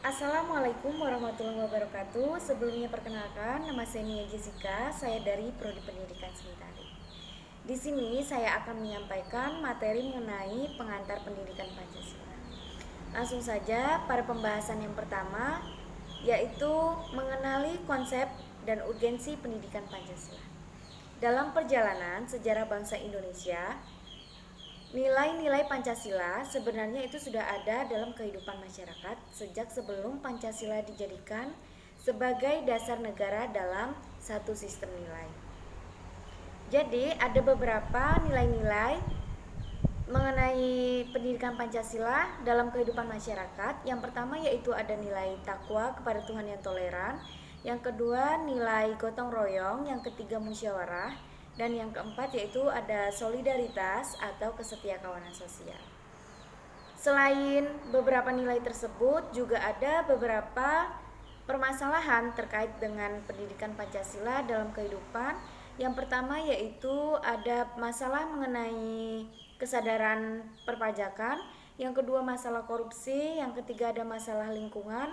Assalamualaikum warahmatullahi wabarakatuh. Sebelumnya perkenalkan, nama saya Nia Jessica, saya dari Prodi Pendidikan Seni Tari. Di sini saya akan menyampaikan materi mengenai pengantar pendidikan Pancasila. Langsung saja pada pembahasan yang pertama, yaitu mengenali konsep dan urgensi pendidikan Pancasila. Dalam perjalanan sejarah bangsa Indonesia, nilai-nilai Pancasila sebenarnya itu sudah ada dalam kehidupan masyarakat sejak sebelum Pancasila dijadikan sebagai dasar negara dalam satu sistem nilai. Jadi ada beberapa nilai-nilai mengenai pendidikan Pancasila dalam kehidupan masyarakat. Yang pertama yaitu ada nilai takwa kepada Tuhan yang toleran, yang kedua nilai gotong royong, yang ketiga musyawarah, dan yang keempat yaitu ada solidaritas atau kesetiakawanan sosial. Selain beberapa nilai tersebut, juga ada beberapa permasalahan terkait dengan pendidikan Pancasila dalam kehidupan. Yang pertama yaitu ada masalah mengenai kesadaran perpajakan, yang kedua masalah korupsi, yang ketiga ada masalah lingkungan,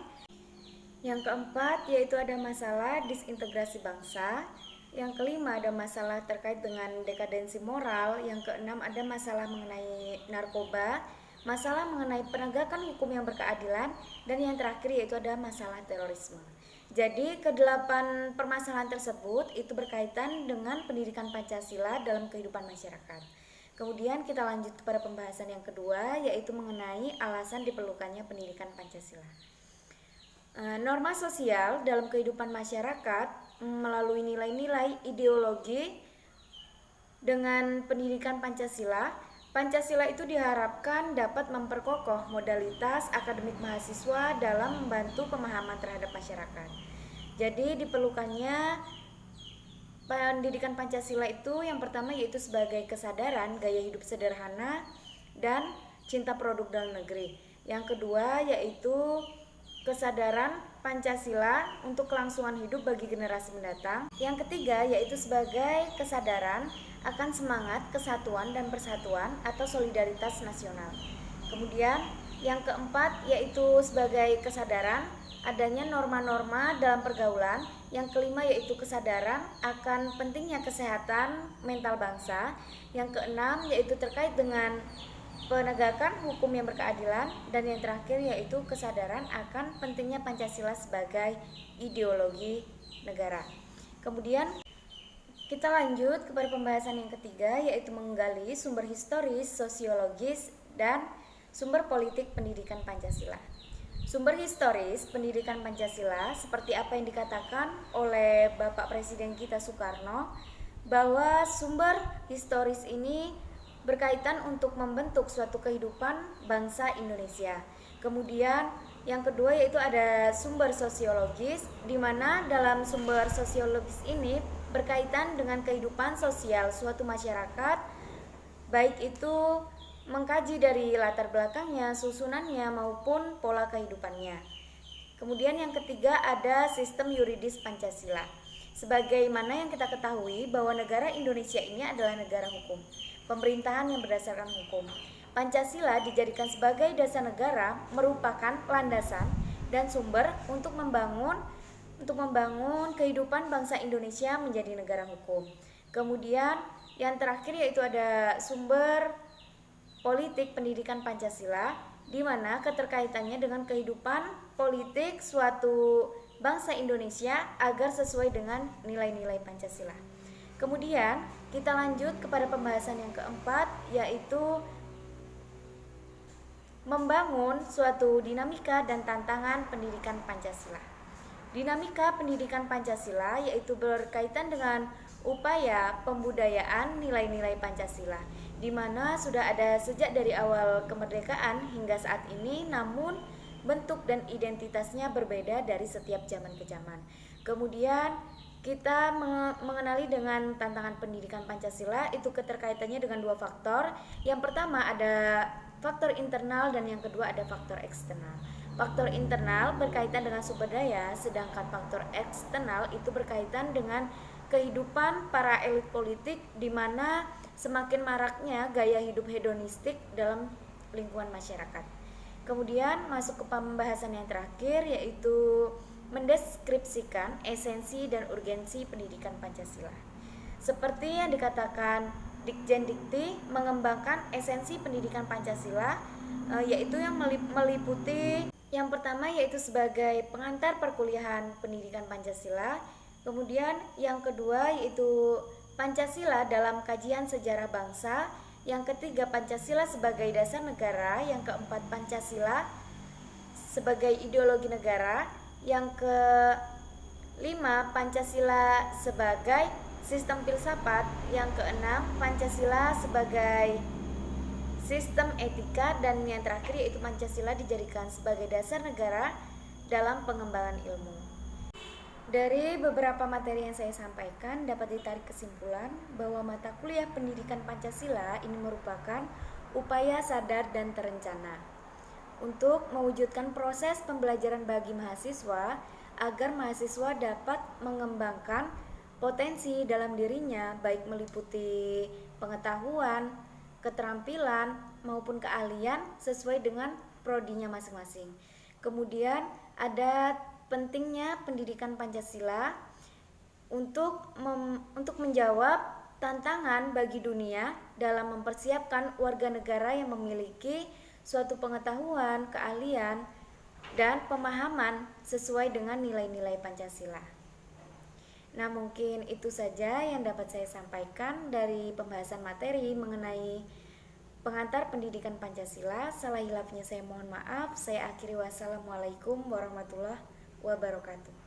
yang keempat yaitu ada masalah disintegrasi bangsa, yang kelima ada masalah terkait dengan dekadensi moral, yang keenam ada masalah mengenai narkoba, masalah mengenai penegakan hukum yang berkeadilan, dan yang terakhir yaitu ada masalah terorisme. Jadi kedelapan permasalahan tersebut itu berkaitan dengan pendidikan Pancasila dalam kehidupan masyarakat. Kemudian kita lanjut kepada pembahasan yang kedua, yaitu mengenai alasan diperlukannya pendidikan Pancasila. Norma sosial dalam kehidupan masyarakat melalui nilai-nilai ideologi dengan pendidikan Pancasila. Pancasila itu diharapkan dapat memperkokoh modalitas akademik mahasiswa dalam membantu pemahaman terhadap masyarakat. Jadi diperlukannya pendidikan Pancasila itu yang pertama yaitu sebagai kesadaran gaya hidup sederhana dan cinta produk dalam negeri. Yang kedua yaitu kesadaran Pancasila untuk kelangsungan hidup bagi generasi mendatang. Yang ketiga yaitu sebagai kesadaran akan semangat kesatuan dan persatuan atau solidaritas nasional. Kemudian yang keempat yaitu sebagai kesadaran adanya norma-norma dalam pergaulan. Yang kelima yaitu kesadaran akan pentingnya kesehatan mental bangsa. Yang keenam yaitu terkait dengan penegakan hukum yang berkeadilan, dan yang terakhir yaitu kesadaran akan pentingnya Pancasila sebagai ideologi negara. Kemudian kita lanjut kepada pembahasan yang ketiga yaitu menggali sumber historis, sosiologis, dan sumber politik pendidikan Pancasila. Sumber historis pendidikan Pancasila seperti apa yang dikatakan oleh Bapak Presiden kita Soekarno, bahwa sumber historis ini berkaitan untuk membentuk suatu kehidupan bangsa Indonesia. Kemudian yang kedua yaitu ada sumber sosiologis, di mana dalam sumber sosiologis ini berkaitan dengan kehidupan sosial suatu masyarakat, baik itu mengkaji dari latar belakangnya, susunannya maupun pola kehidupannya. Kemudian yang ketiga ada sistem yuridis Pancasila. Sebagaimana yang kita ketahui bahwa negara Indonesia ini adalah negara hukum, pemerintahan yang berdasarkan hukum. Pancasila dijadikan sebagai dasar negara merupakan landasan dan sumber untuk membangun kehidupan bangsa Indonesia menjadi negara hukum. Kemudian yang terakhir yaitu ada sumber politik pendidikan Pancasila, di mana keterkaitannya dengan kehidupan politik suatu bangsa Indonesia agar sesuai dengan nilai-nilai Pancasila. Kemudian kita lanjut kepada pembahasan yang keempat yaitu membangun suatu dinamika dan tantangan pendidikan Pancasila. Dinamika pendidikan Pancasila yaitu berkaitan dengan upaya pembudayaan nilai-nilai Pancasila, di mana sudah ada sejak dari awal kemerdekaan hingga saat ini, namun bentuk dan identitasnya berbeda dari setiap zaman ke zaman. Kemudian kita mengenali dengan tantangan pendidikan Pancasila itu keterkaitannya dengan dua faktor. Yang pertama ada faktor internal dan yang kedua ada faktor eksternal. Faktor internal berkaitan dengan sumber daya, sedangkan faktor eksternal itu berkaitan dengan kehidupan para elit politik, di mana semakin maraknya gaya hidup hedonistik dalam lingkungan masyarakat. Kemudian masuk ke pembahasan yang terakhir, yaitu mendeskripsikan esensi dan urgensi pendidikan Pancasila. Seperti yang dikatakan Ditjen Dikti, mengembangkan esensi pendidikan Pancasila, yaitu yang meliputi yang pertama yaitu sebagai pengantar perkuliahan pendidikan Pancasila. Kemudian yang kedua yaitu Pancasila dalam kajian sejarah bangsa. Yang ketiga, Pancasila sebagai dasar negara. Yang keempat, Pancasila sebagai ideologi negara. Yang kelima, Pancasila sebagai sistem filsafat. Yang keenam, Pancasila sebagai sistem etika. Dan yang terakhir yaitu Pancasila dijadikan sebagai dasar negara dalam pengembangan ilmu. Dari beberapa materi yang saya sampaikan dapat ditarik kesimpulan bahwa mata kuliah pendidikan Pancasila ini merupakan upaya sadar dan terencana untuk mewujudkan proses pembelajaran bagi mahasiswa agar mahasiswa dapat mengembangkan potensi dalam dirinya, baik meliputi pengetahuan, keterampilan maupun keahlian sesuai dengan prodinya masing-masing. Kemudian ada pentingnya pendidikan Pancasila untuk menjawab tantangan bagi dunia dalam mempersiapkan warga negara yang memiliki suatu pengetahuan, keahlian, dan pemahaman sesuai dengan nilai-nilai Pancasila. Nah, mungkin itu saja yang dapat saya sampaikan dari pembahasan materi mengenai pengantar pendidikan Pancasila. Salah hilafnya saya mohon maaf. Saya akhiri, wassalamualaikum warahmatullahi wabarakatuh.